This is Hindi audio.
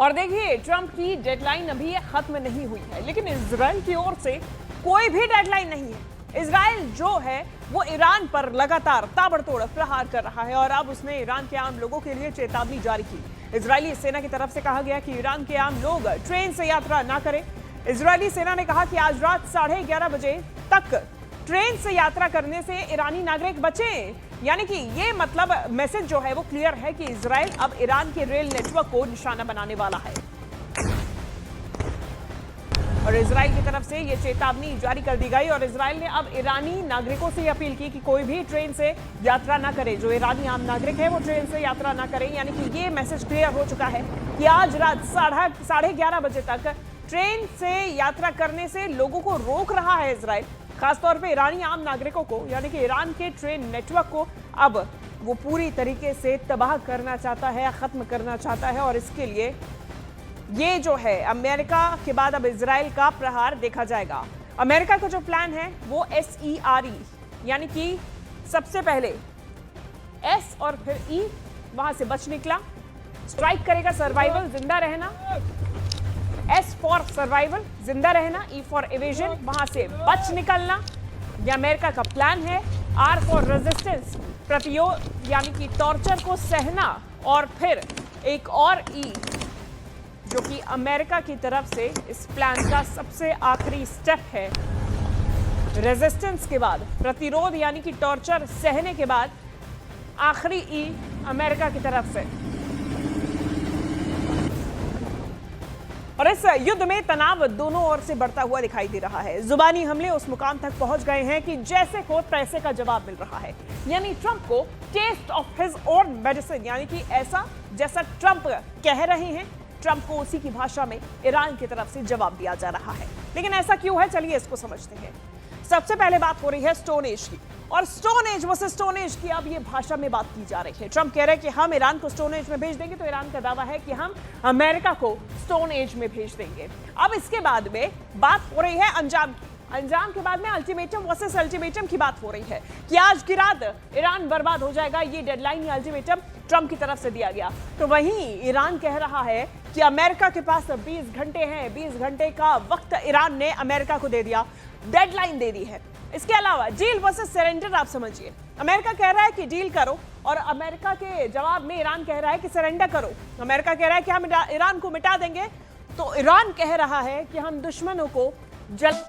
और देखिए, ट्रंप की डेडलाइन अभी खत्म नहीं हुई है, लेकिन इजराइल की ओर से कोई भी डेडलाइन नहीं है। इजराइल जो है वो ईरान पर लगातार ताबड़तोड़ प्रहार कर रहा है और अब उसने ईरान के आम लोगों के लिए चेतावनी जारी की। इजरायली सेना की तरफ से कहा गया कि ईरान के आम लोग ट्रेन से यात्रा ना करें। इजरायली सेना ने कहा कि आज रात 11:30 बजे तक ट्रेन से यात्रा करने से ईरानी नागरिक बचें। यानी कि ये मतलब मैसेज जो है वो क्लियर है कि इजराइल अब ईरान के रेल नेटवर्क को निशाना बनाने वाला है और इजराइल की तरफ से ये चेतावनी जारी कर दी गई और इजराइल ने अब ईरानी नागरिकों से अपील की कि कोई भी ट्रेन से यात्रा ना करे। जो ईरानी आम नागरिक है वो ट्रेन से यात्रा ना करें। यानी कि ये मैसेज क्लियर हो चुका है कि आज रात 11:30 बजे तक ट्रेन से यात्रा करने से लोगों को रोक रहा है इजराइल, खासतौर पे ईरानी आम नागरिकों को। यानी कि ईरान के ट्रेन नेटवर्क को अब वो पूरी तरीके से तबाह करना चाहता है, खत्म करना चाहता है और इसके लिए ये जो है अमेरिका के बाद अब इजराइल का प्रहार देखा जाएगा। अमेरिका का जो प्लान है वो SERE यानी कि सबसे पहले S और फिर E वहां से बच निकला, स्ट्राइक करेगा सर्वाइवल जिंदा रहना, S फॉर सर्वाइवल जिंदा रहना, E फॉर एवेजन वहां से बच निकलना, यह अमेरिका का प्लान है। R फॉर रेजिस्टेंस प्रतिरोध यानी कि टॉर्चर को सहना और फिर एक और E जो कि अमेरिका की तरफ से इस प्लान का सबसे आखिरी स्टेप है। रेजिस्टेंस के बाद प्रतिरोध यानी कि टॉर्चर सहने के बाद आखिरी ई अमेरिका की तरफ से। और इस युद्ध में तनाव दोनों ओर से बढ़ता हुआ दिखाई दे रहा है। जुबानी हमले उस मुकाम तक पहुंच गए हैं कि जैसे को तैसे का जवाब मिल रहा है। यानी ट्रंप को taste of his own medicine यानी कि ऐसा जैसा ट्रंप कह रहे हैं, ट्रंप को उसी की भाषा में ईरान की तरफ से जवाब दिया जा रहा है। लेकिन ऐसा क्यों है, चलिए इसको समझते हैं। सबसे पहले बात हो रही है स्टोन एज की और stone age versus stone age की अब ये भाषा में बात की जा रही है। ट्रंप कह रहे हैं कि हम ईरान को स्टोन एज में भेज देंगे, तो ईरान का दावा है कि हम अमेरिका को स्टोन एज में भेज देंगे। अब इसके बाद में बात हो रही है अंजाम की। अंजाम के बाद में अल्टीमेटम वर्सेस अल्टीमेटम की बात हो रही है कि आज की रात ईरान बर्बाद हो जाएगा। ये डेडलाइन या अल्टीमेटम ट्रंप की तरफ से दिया गया। तो वहीं ईरान कह रहा है कि अमेरिका के पास 20 घंटे हैं, 20 घंटे का वक्त ईरान ने अमेरिका को दे दिया, डेडलाइन दे दी है। इसके अलावा डील वर्सेस सरेंडर आप समझिए। अमेरिका कह रहा है कि डील करो और अमेरिका के जवाब में ईरान कह रहा है कि सरेंडर करो। अमेरिका कह रहा है कि हम ईरान को मिटा देंगे, तो ईरान कह रहा है कि हम दुश्मनों को जल